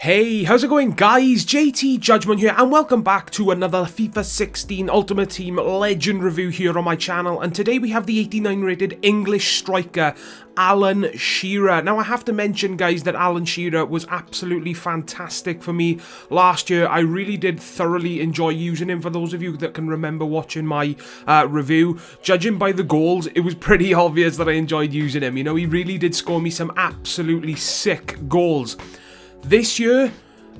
Hey, how's it going guys? JTJudgment here and welcome back to another FIFA 16 Ultimate Team Legend review here on my channel, and today we have the 89 rated English striker Alan Shearer. Now I have to mention guys that Alan Shearer was absolutely fantastic for me last year. I really did thoroughly enjoy using him. For those of you that can remember watching my review, judging by the goals, it was pretty obvious that I enjoyed using him. You know, he really did score me some absolutely sick goals. This year,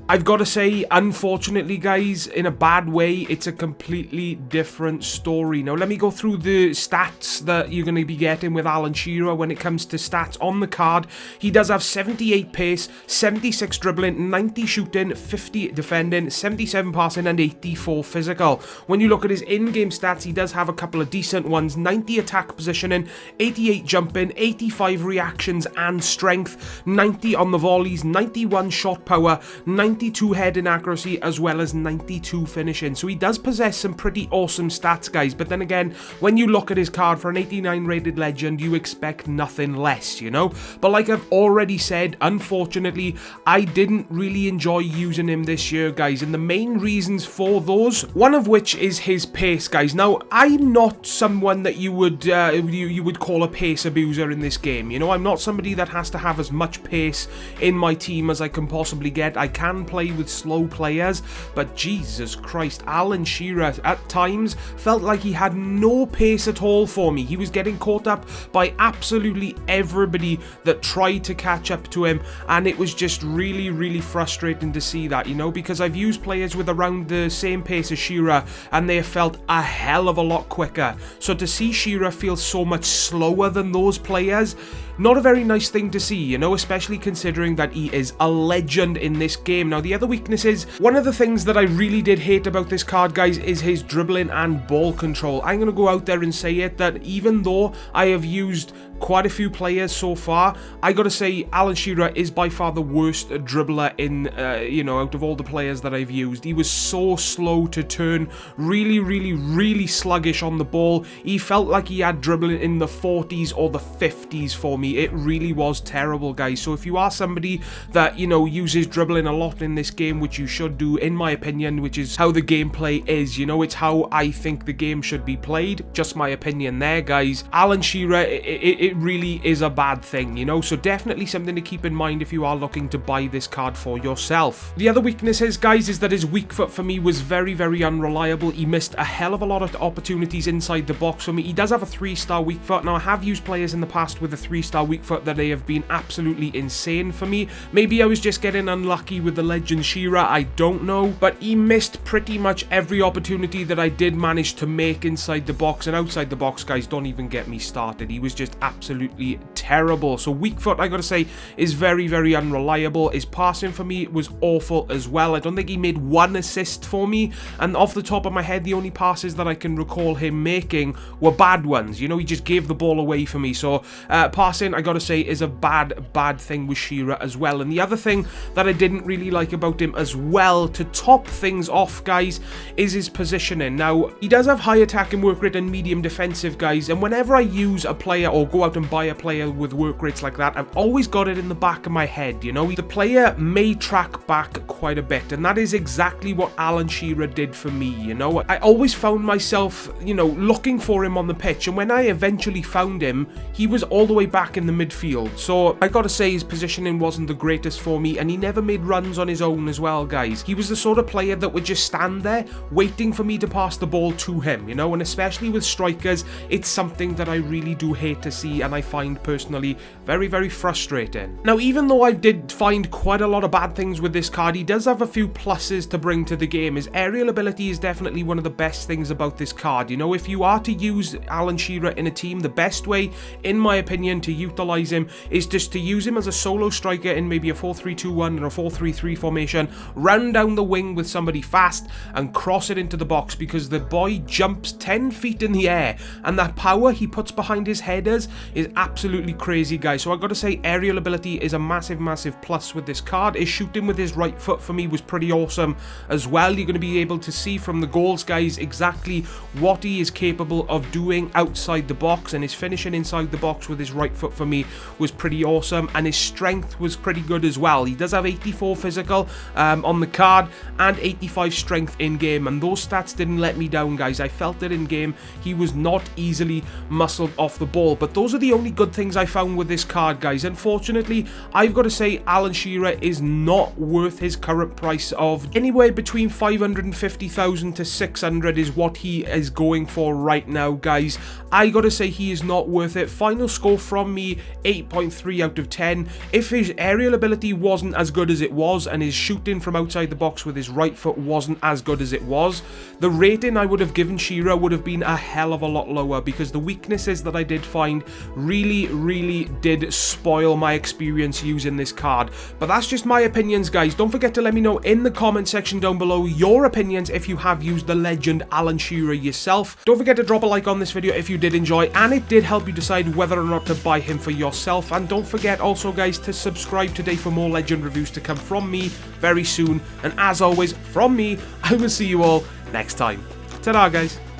I've got to say, unfortunately guys, in a bad way, it's a completely different story. Now let me go through the stats that you're going to be getting with Alan Shearer when it comes to stats on the card. He does have 78 pace, 76 dribbling, 90 shooting, 50 defending, 77 passing and 84 physical. When you look at his in-game stats, he does have a couple of decent ones: 90 attack positioning, 88 jumping, 85 reactions and strength, 90 on the volleys, 91 shot power, 92 heading accuracy, as well as 92 finishing. So he does possess some pretty awesome stats guys, but then again, when you look at his card for an 89 rated legend, you expect nothing less, you know. But like I've already said, unfortunately I didn't really enjoy using him this year guys, and the main reasons for those, one of which is his pace guys. Now I'm not someone that you would call a pace abuser in this game, you know. I'm not somebody that has to have as much pace in my team as I can possibly get. I can play with slow players, but Jesus Christ, Alan Shearer at times felt like he had no pace at all for me. He was getting caught up by absolutely everybody that tried to catch up to him, and it was just really frustrating to see that, you know, because I've used players with around the same pace as Shearer and they have felt a hell of a lot quicker. So to see Shearer feel so much slower than those players, not a very nice thing to see, you know, especially considering that he is a legend in this game. Now, the other weakness is, one of the things that I really did hate about this card, guys, is his dribbling and ball control. I'm going to go out there and say it, that even though I have used quite a few players so far, I gotta say Alan Shearer is by far the worst dribbler in, you know, out of all the players that I've used. He was so slow to turn, really sluggish on the ball. He felt like he had dribbling in the 40s or the 50s for me. It really was terrible, guys. So if you are somebody that, you know, uses dribbling a lot in this game, which you should do, in my opinion, which is how the gameplay is, you know, it's how I think the game should be played. Just my opinion there, guys. Alan Shearer, it really is a bad thing, you know, so definitely something to keep in mind if you are looking to buy this card for yourself. The other weakness is, guys, is that his weak foot for me was very unreliable. He missed a hell of a lot of opportunities inside the box for me. He does have a 3-star weak foot. Now I have used players in the past with a 3-star weak foot that they have been absolutely insane for me. Maybe I was just getting unlucky with the legend Shearer, I don't know, but he missed pretty much every opportunity that I did manage to make inside the box, and outside the box, guys, don't even get me started. He was just absolutely terrible. So weak foot, I gotta say, is very unreliable. His passing for me was awful as well. I don't think he made one assist for me, and off the top of my head, the only passes that I can recall him making were bad ones. You know, he just gave the ball away for me. So passing, I gotta say, is a bad thing with Shearer as well. And the other thing that I didn't really like about him as well, to top things off, guys, is his positioning. Now he does have high attack and work rate and medium defensive, guys, and whenever I use a player or go out and buy a player with work rates like that, I've always got it in the back of my head, you know, the player may track back quite a bit, and that is exactly what Alan Shearer did for me, you know. I always found myself, you know, looking for him on the pitch, and when I eventually found him, he was all the way back in the midfield. So I gotta say his positioning wasn't the greatest for me, and he never made runs on his own as well, guys. He was the sort of player that would just stand there waiting for me to pass the ball to him, you know, and especially with strikers, it's something that I really do hate to see, and I find personally very frustrating. Now, even though I did find quite a lot of bad things with this card, he does have a few pluses to bring to the game. His aerial ability is definitely one of the best things about this card. You know, if you are to use Alan Shearer in a team, the best way, in my opinion, to utilize him is just to use him as a solo striker in maybe a 4-3-2-1 or a 4-3-3 formation, run down the wing with somebody fast and cross it into the box, because the boy jumps 10 feet in the air, and that power he puts behind his headers is absolutely crazy, guys. So I've got to say, aerial ability is a massive, massive plus with this card. His shooting with his right foot for me was pretty awesome as well. You're going to be able to see from the goals, guys, exactly what he is capable of doing outside the box, and his finishing inside the box with his right foot for me was pretty awesome, and his strength was pretty good as well. He does have 84 physical on the card and 85 strength in game, and those stats didn't let me down, guys. I felt it in game. He was not easily muscled off the ball, but those are the only good things I found with this card, guys. Unfortunately, I've got to say Alan Shearer is not worth his current price of anywhere between 550,000 to 600 is what he is going for right now, guys. I got to say he is not worth it. Final score from me, 8.3 out of 10. If his aerial ability wasn't as good as it was, and his shooting from outside the box with his right foot wasn't as good as it was, the rating I would have given Shearer would have been a hell of a lot lower, because the weaknesses that I did find really did spoil my experience using this card. But that's just my opinions, guys. Don't forget to let me know in the comment section down below your opinions if you have used the legend Alan Shearer yourself. Don't forget to drop a like on this video if you did enjoy and it did help you decide whether or not to buy him for yourself. And don't forget also, guys, to subscribe today for more legend reviews to come from me very soon. And as always, from me, I will see you all next time. Ta-da, guys.